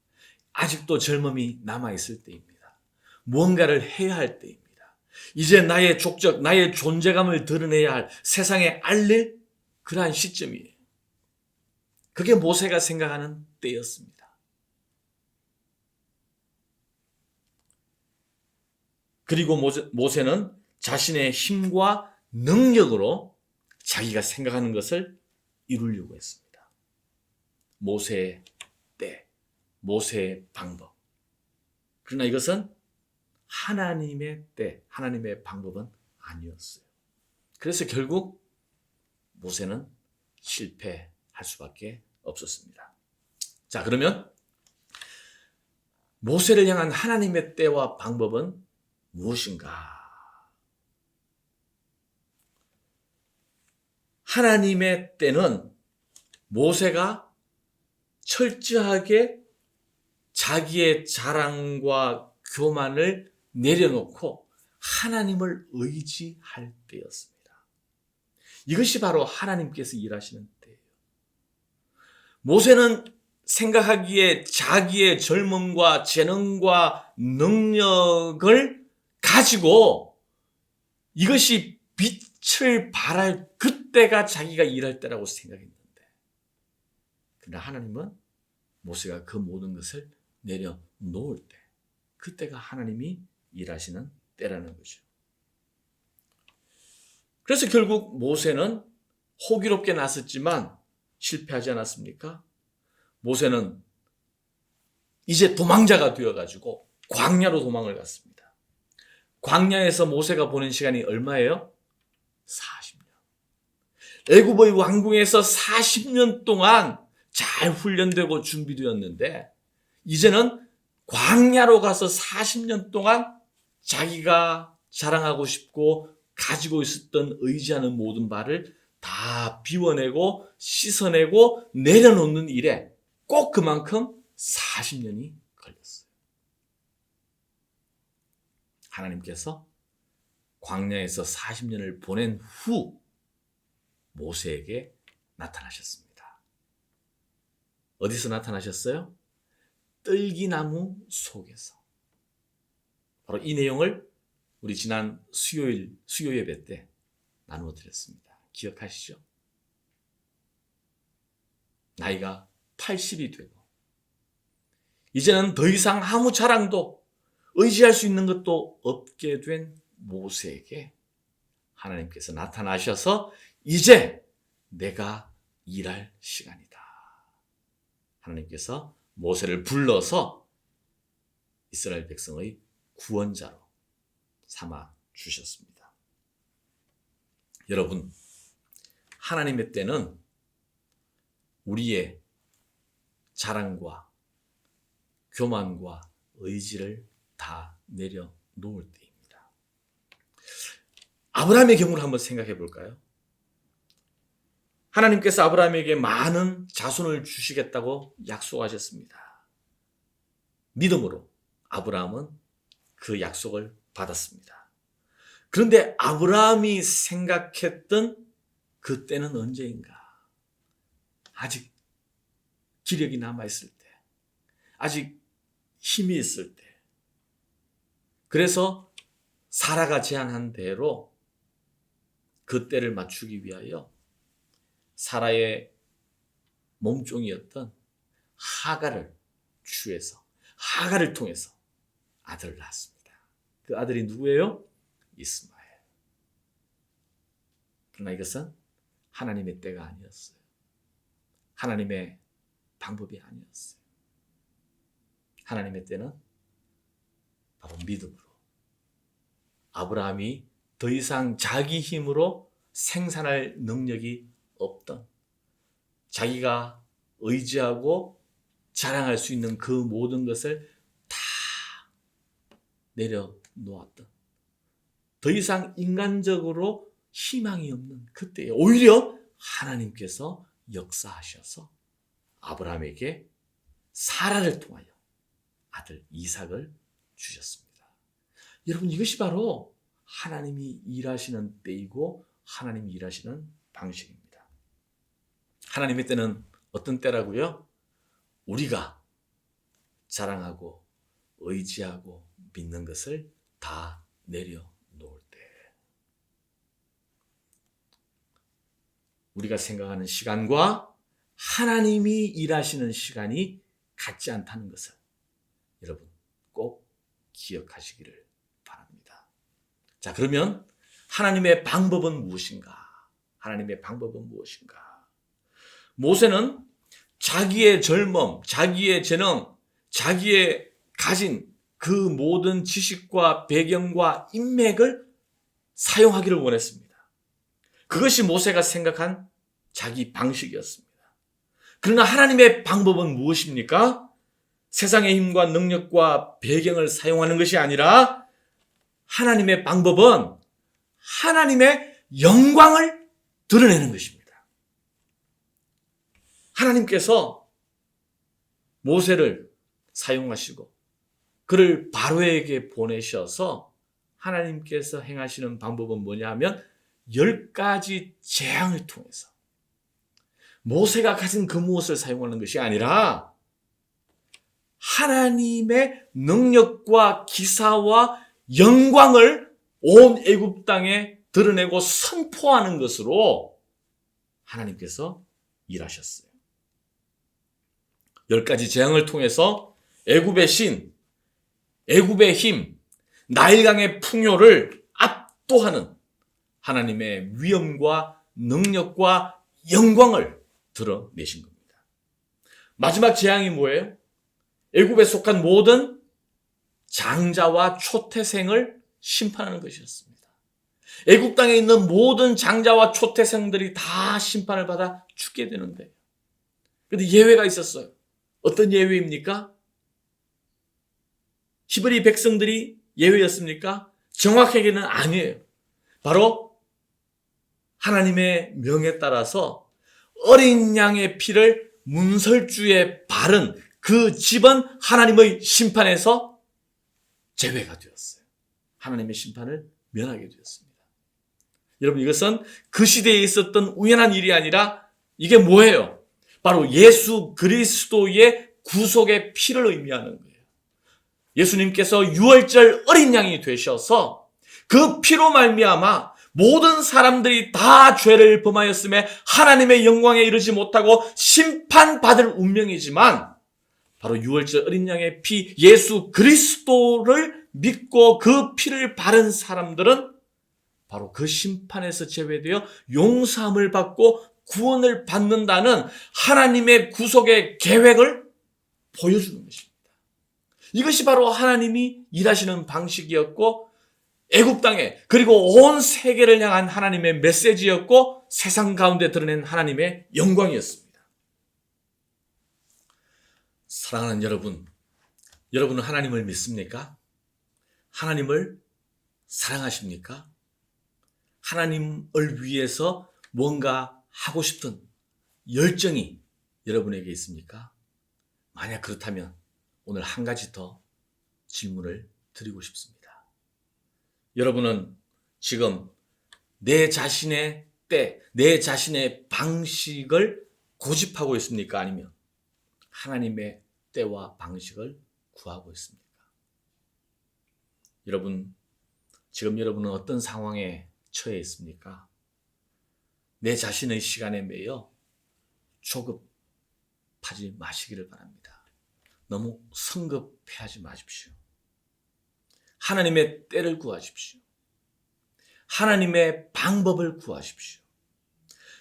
아직도 젊음이 남아있을 때입니다. 무언가를 해야 할 때입니다. 이제 나의 족적, 나의 존재감을 드러내야 할 세상에 알릴 그러한 시점이에요. 그게 모세가 생각하는 때였습니다. 그리고 모세는 자신의 힘과 능력으로 자기가 생각하는 것을 이루려고 했습니다. 모세의 때, 모세의 방법. 그러나 이것은 하나님의 때, 하나님의 방법은 아니었어요. 그래서 결국 모세는 실패할 수밖에 없었습니다. 자, 그러면 모세를 향한 하나님의 때와 방법은 무엇인가? 하나님의 때는 모세가 철저하게 자기의 자랑과 교만을 내려놓고 하나님을 의지할 때였습니다. 이것이 바로 하나님께서 일하시는 때예요. 모세는 생각하기에 자기의 젊음과 재능과 능력을 가지고 이것이 빛을 발할 그때가 자기가 일할 때라고 생각했는데 그러나 하나님은 모세가 그 모든 것을 내려놓을 때 그때가 하나님이 일하시는 때라는 거죠. 그래서 결국 모세는 호기롭게 나섰지만 실패하지 않았습니까? 모세는 이제 도망자가 되어가지고 광야로 도망을 갔습니다. 광야에서 모세가 보낸 시간이 얼마예요? 40년. 애굽의 왕궁에서 40년 동안 잘 훈련되고 준비되었는데 이제는 광야로 가서 40년 동안 자기가 자랑하고 싶고 가지고 있었던 의지하는 모든 바를 다 비워내고 씻어내고 내려놓는 일에 꼭 그만큼 40년이 걸렸어요. 하나님께서 광야에서 40년을 보낸 후 모세에게 나타나셨습니다. 어디서 나타나셨어요? 뜰기나무 속에서. 바로 이 내용을 우리 지난 수요 예배 때 나누어 드렸습니다. 기억하시죠? 나이가 80이 되고 이제는 더 이상 아무 자랑도 의지할 수 있는 것도 없게 된 모세에게 하나님께서 나타나셔서 이제 내가 일할 시간이다. 하나님께서 모세를 불러서 이스라엘 백성의 구원자로 삼아 주셨습니다. 여러분, 하나님의 때는 우리의 자랑과 교만과 의지를 다 내려놓을 때입니다. 아브라함의 경우를 한번 생각해 볼까요? 하나님께서 아브라함에게 많은 자손을 주시겠다고 약속하셨습니다. 믿음으로 아브라함은 그 약속을 받았습니다. 그런데 아브라함이 생각했던 그때는 언제인가? 아직 기력이 남아있을 때, 아직 힘이 있을 때. 그래서 사라가 제안한 대로 그 때를 맞추기 위하여 사라의 몸종이었던 하갈을 취해서 하갈을 통해서 아들을 낳았습니다. 그 아들이 누구예요? 이스마엘. 그러나 이것은 하나님의 때가 아니었어요. 하나님의 방법이 아니었어요. 하나님의 때는 바로 믿음으로 아브라함이 더 이상 자기 힘으로 생산할 능력이 없던 자기가 의지하고 자랑할 수 있는 그 모든 것을 다 내려놓았던 더 이상 인간적으로 희망이 없는 그때에 오히려 하나님께서 역사하셔서 아브라함에게 사라를 통하여 아들 이삭을 주셨습니다. 여러분, 이것이 바로 하나님이 일하시는 때이고 하나님이 일하시는 방식입니다. 하나님의 때는 어떤 때라고요? 우리가 자랑하고 의지하고 믿는 것을 다 내려놓을 때. 우리가 생각하는 시간과 하나님이 일하시는 시간이 같지 않다는 것을 여러분 꼭 기억하시기를 바랍니다. 자, 그러면 하나님의 방법은 무엇인가? 하나님의 방법은 무엇인가? 모세는 자기의 젊음, 자기의 재능, 자기의 가진 그 모든 지식과 배경과 인맥을 사용하기를 원했습니다. 그것이 모세가 생각한 자기 방식이었습니다. 그러나 하나님의 방법은 무엇입니까? 세상의 힘과 능력과 배경을 사용하는 것이 아니라 하나님의 방법은 하나님의 영광을 드러내는 것입니다. 하나님께서 모세를 사용하시고 그를 바로에게 보내셔서 하나님께서 행하시는 방법은 뭐냐 하면 10가지 재앙을 통해서 모세가 가진 그 무엇을 사용하는 것이 아니라 하나님의 능력과 기사와 영광을 온 애굽 땅에 드러내고 선포하는 것으로 하나님께서 일하셨어요. 10가지 재앙을 통해서 애굽의 신, 애굽의 힘, 나일강의 풍요를 압도하는 하나님의 위엄과 능력과 영광을 드러내신 겁니다. 마지막 재앙이 뭐예요? 애굽에 속한 모든 장자와 초태생을 심판하는 것이었습니다. 애굽 땅에 있는 모든 장자와 초태생들이 다 심판을 받아 죽게 되는데, 그런데 예외가 있었어요. 어떤 예외입니까? 히브리 백성들이 예외였습니까? 정확하게는 아니에요. 바로 하나님의 명에 따라서 어린 양의 피를 문설주에 바른 그 집은 하나님의 심판에서 제외가 되었어요. 하나님의 심판을 면하게 되었습니다. 여러분, 이것은 그 시대에 있었던 우연한 일이 아니라 이게 뭐예요? 바로 예수 그리스도의 구속의 피를 의미하는 거예요. 예수님께서 유월절 어린 양이 되셔서 그 피로 말미암아 모든 사람들이 다 죄를 범하였음에 하나님의 영광에 이르지 못하고 심판받을 운명이지만 바로 유월절 어린 양의 피 예수 그리스도를 믿고 그 피를 바른 사람들은 바로 그 심판에서 제외되어 용서함을 받고 구원을 받는다는 하나님의 구속의 계획을 보여주는 것입니다. 이것이 바로 하나님이 일하시는 방식이었고 애굽 땅에 그리고 온 세계를 향한 하나님의 메시지였고 세상 가운데 드러낸 하나님의 영광이었습니다. 사랑하는 여러분, 여러분은 하나님을 믿습니까? 하나님을 사랑하십니까? 하나님을 위해서 뭔가 하고 싶은 열정이 여러분에게 있습니까? 만약 그렇다면 오늘 한 가지 더 질문을 드리고 싶습니다. 여러분은 지금 내 자신의 때, 내 자신의 방식을 고집하고 있습니까? 아니면 하나님의 때와 방식을 구하고 있습니까? 여러분, 지금 여러분은 어떤 상황에 처해 있습니까? 내 자신의 시간에 매여 조급하지 마시기를 바랍니다. 너무 성급해하지 마십시오. 하나님의 때를 구하십시오. 하나님의 방법을 구하십시오.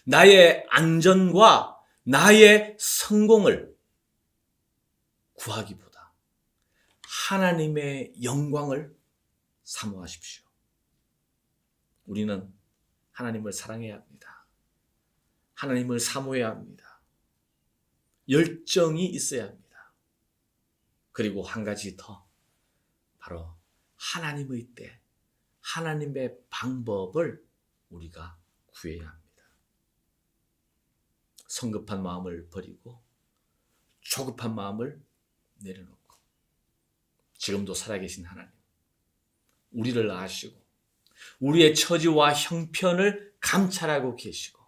나의 안전과 나의 성공을 구하기보다 하나님의 영광을 사모하십시오. 우리는 하나님을 사랑해야 합니다. 하나님을 사모해야 합니다. 열정이 있어야 합니다. 그리고 한 가지 더, 바로 하나님의 때, 하나님의 방법을 우리가 구해야 합니다. 성급한 마음을 버리고 조급한 마음을 내려놓고 지금도 살아계신 하나님, 우리를 아시고 우리의 처지와 형편을 감찰하고 계시고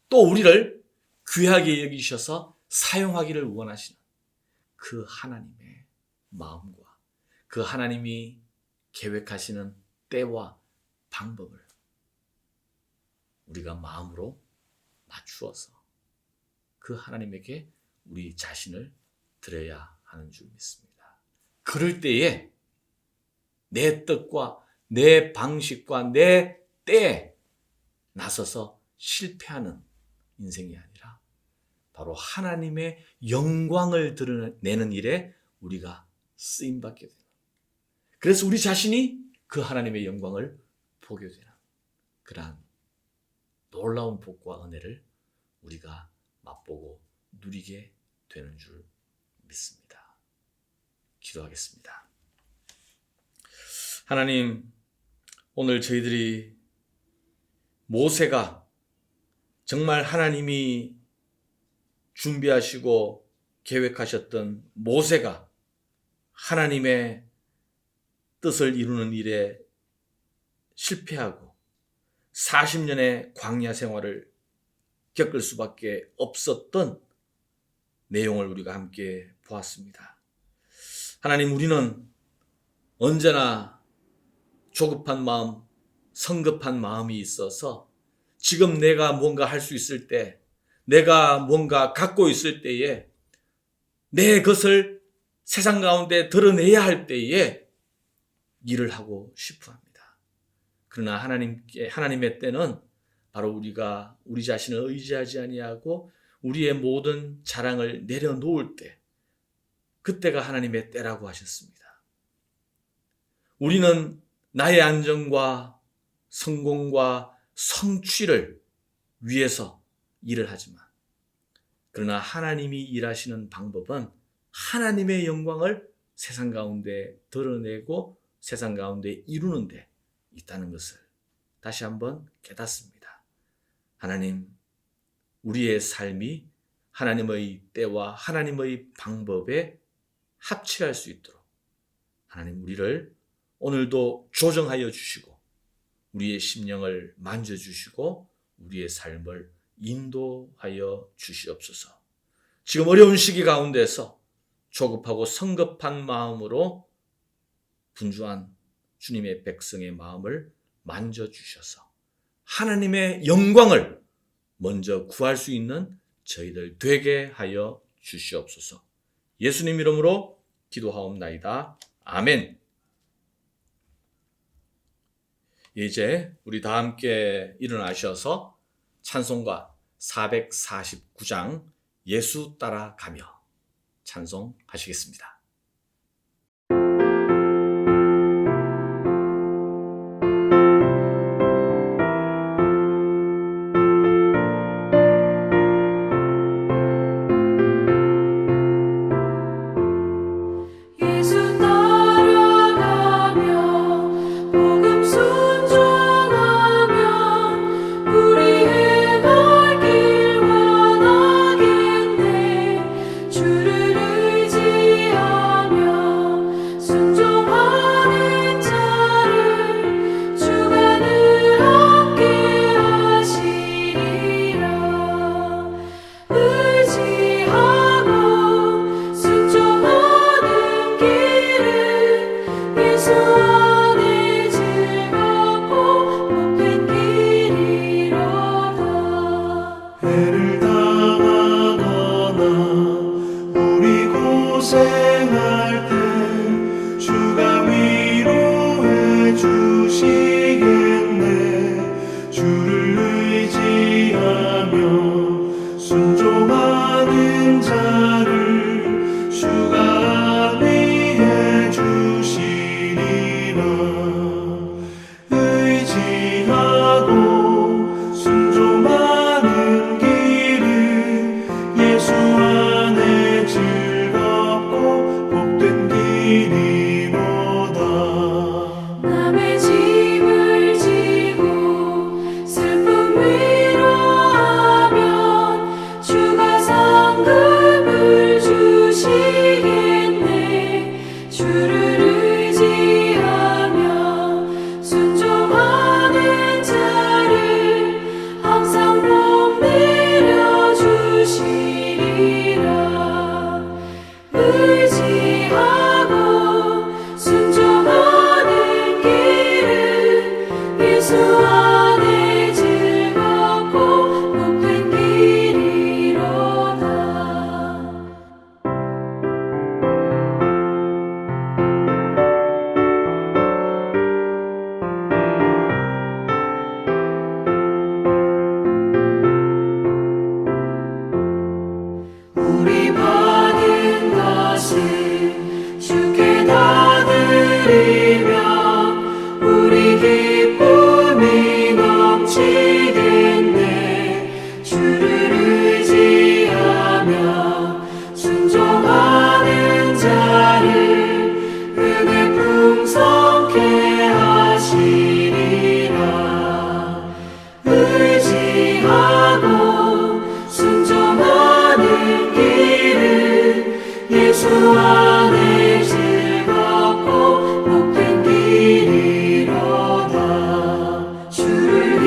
또 우리를 귀하게 여기셔서 사용하기를 원하시는 그 하나님의 마음과 그 하나님이 계획하시는 때와 방법을 우리가 마음으로 맞추어서 그 하나님에게 우리 자신을 드려야 하는 줄 믿습니다. 그럴 때에 내 뜻과 내 방식과 내 때에 나서서 실패하는 인생이 아니라 바로 하나님의 영광을 드러내는 일에 우리가 쓰임받게 되는, 그래서 우리 자신이 그 하나님의 영광을 보게 되는 그러한 놀라운 복과 은혜를 우리가 맛보고 누리게 되는 줄 믿습니다. 기도하겠습니다. 하나님, 오늘 저희들이 모세가 정말 하나님이 준비하시고 계획하셨던 모세가 하나님의 뜻을 이루는 일에 실패하고 40년의 광야 생활을 겪을 수밖에 없었던 내용을 우리가 함께 보았습니다. 하나님, 우리는 언제나 조급한 마음, 성급한 마음이 있어서 지금 내가 뭔가 할 수 있을 때, 내가 뭔가 갖고 있을 때에 내 것을 세상 가운데 드러내야 할 때에 일을 하고 싶어 합니다. 그러나 하나님의 때는 바로 우리가 우리 자신을 의지하지 아니하고 우리의 모든 자랑을 내려놓을 때, 그때가 하나님의 때라고 하셨습니다. 우리는 나의 안정과 성공과 성취를 위해서 일을 하지만, 그러나 하나님이 일하시는 방법은 하나님의 영광을 세상 가운데 드러내고 세상 가운데 이루는 데 있다는 것을 다시 한번 깨닫습니다. 하나님, 우리의 삶이 하나님의 때와 하나님의 방법에 합치할 수 있도록 하나님, 우리를 오늘도 조정하여 주시고 우리의 심령을 만져주시고 우리의 삶을 인도하여 주시옵소서. 지금 어려운 시기 가운데서 조급하고 성급한 마음으로 분주한 주님의 백성의 마음을 만져주셔서 하나님의 영광을 먼저 구할 수 있는 저희들 되게 하여 주시옵소서. 예수님 이름으로 기도하옵나이다. 아멘. 이제 우리 다 함께 일어나셔서 찬송가 449장 예수 따라가며 찬송하시겠습니다. 예수 따라가며 복음 순종하며 우리 행할 길 원하겠네. 주를 의지하며 순종하는 자를 주가 늘 함께 하시리라. 의지하고 순종하는 길은 예수 안에 즐겁고 복된 길이로다. 해를 당하거나 우리 고생할 때 주가 위로해 주시겠네. 주를 의지하며 순종하는 자를 주가 안위해 주시리라. 의지하고 순종하는 길은 예수 안에 즐겁고 복된 길이로다. 남의 짐을 지고 슬픔 위로하면 주가 상급을 주시겠네. 주를 의지하며 순종하는 자를 항상 복 내려 주시리라. 의지하고 순종하는 길은 예수 안에 즐겁고 복된 길이로다. 우리 받은 것을 주께 다 드리며 우리 기쁨이 넘치겠네. 주를 의지하며 순종하는 자를 은혜 풍성케 하시리라. 의지하고 순종하는 길은 예수 안에 즐겁고 복된 길이로다. 주를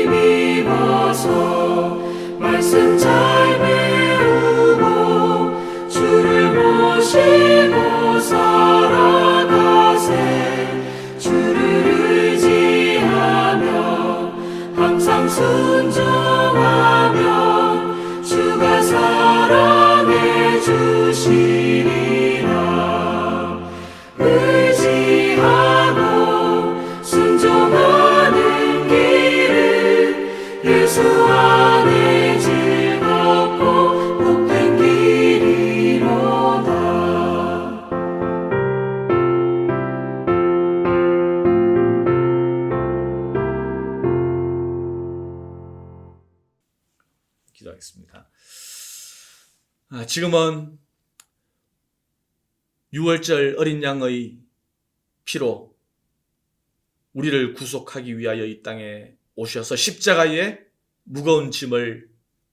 힘입어서 말씀 잘 배우고 주를 모시고 살아가세. 주를 의지하며 항상 순종하며 주가 사랑해 주시리라. 의지하고 순종하는 길은 예수 안에 즐겁고 복된 길이로다. 기도하겠습니다. 지금은 6월절 어린 양의 피로 우리를 구속하기 위하여 이 땅에 오셔서 십자가의 무거운 짐을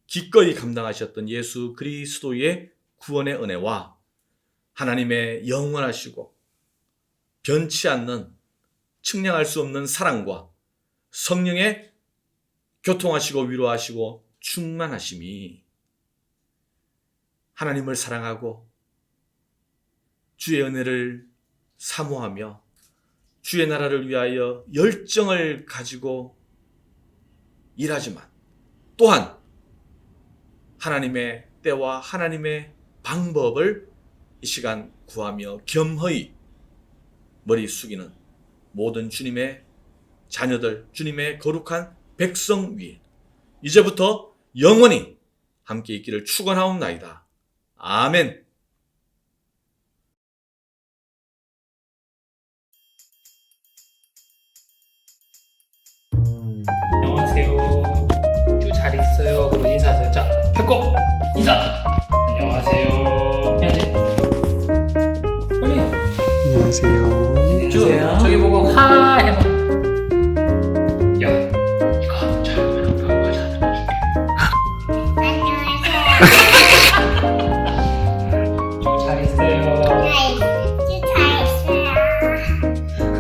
기꺼이 감당하셨던 예수 그리스도의 구원의 은혜와 하나님의 영원하시고 변치 않는 측량할 수 없는 사랑과 성령의 교통하시고 위로하시고 충만하심이 하나님을 사랑하고 주의 은혜를 사모하며 주의 나라를 위하여 열정을 가지고 일하지만 또한 하나님의 때와 하나님의 방법을 이 시간 구하며 겸허히 머리 숙이는 모든 주님의 자녀들, 주님의 거룩한 백성 위에 이제부터 영원히 함께 있기를 축원하옵나이다. 아멘. 안녕하세요. 쭈 잘 있어요. 그리고 인사하세요. 자, 펴고 인사. 안녕하세요. 해야지. 빨리. 안녕하세요. 쭈 저기 보고 하 해봐. 야, 이거 잘 하고 잘해줄게. 쭈 잘 있어요.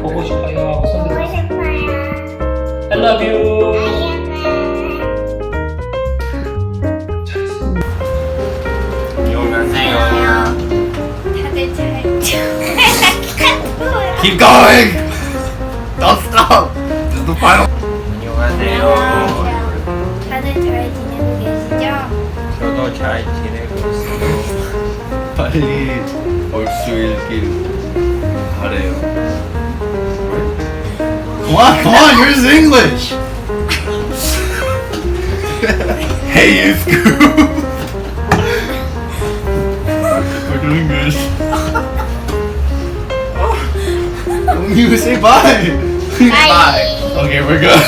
보고 싶어요. 하고 손 들어. I love you. Keep going. Don't stop. This is the final. 안녕하세요. 다들 잘 지내고 계시죠? 저도 잘 지내고 있습니다. 빨리 올 수 있길 바래요. Come on, here's English. Hey, you Scoop. We're doing this. You say bye. Bye. Okay, we're good.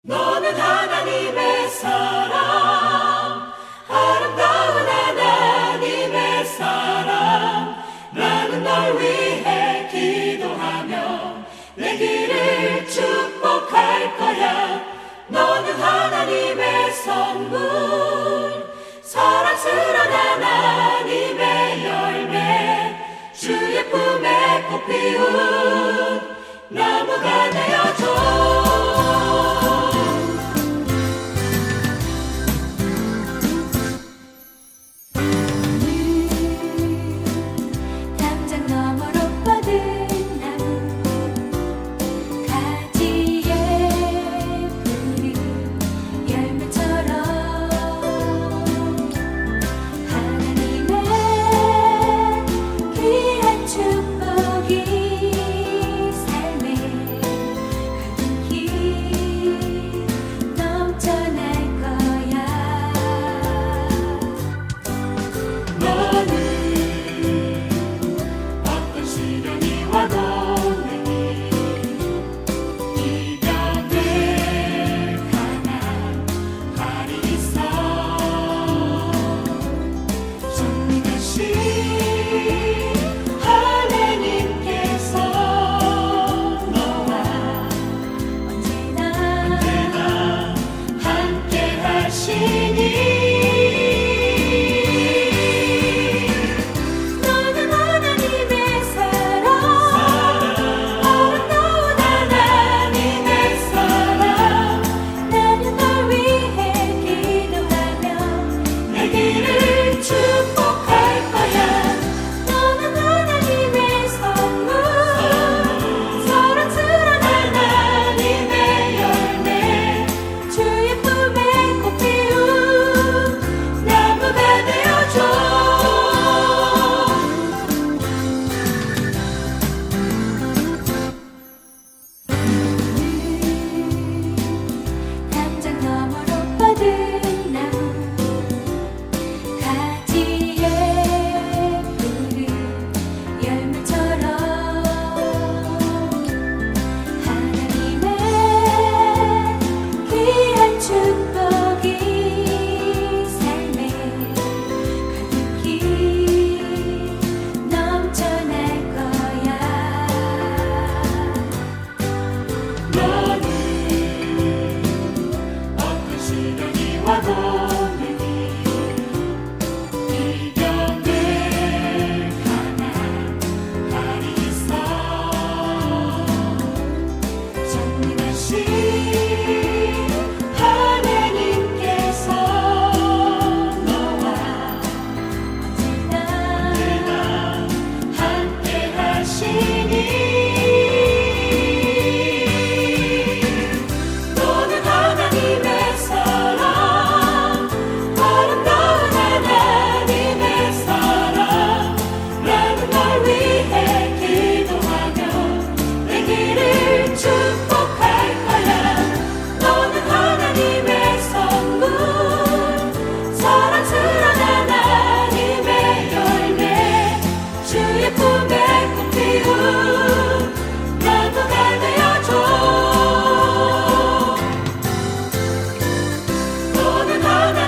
너는 하나님의 사랑 아름다운 하나님의 사랑 나는 널 위해 기도하며 내 길을 축복할 거야 너는 하나님의 선물 사랑스러운 하나님의 열매 주의 품에 꽃 피운 나무가 되어줘 담장 너머로 뻗은 나무 가지에 뿌린 열매처럼 하나님의 귀한 축복이 삶에 가득히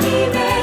하나님의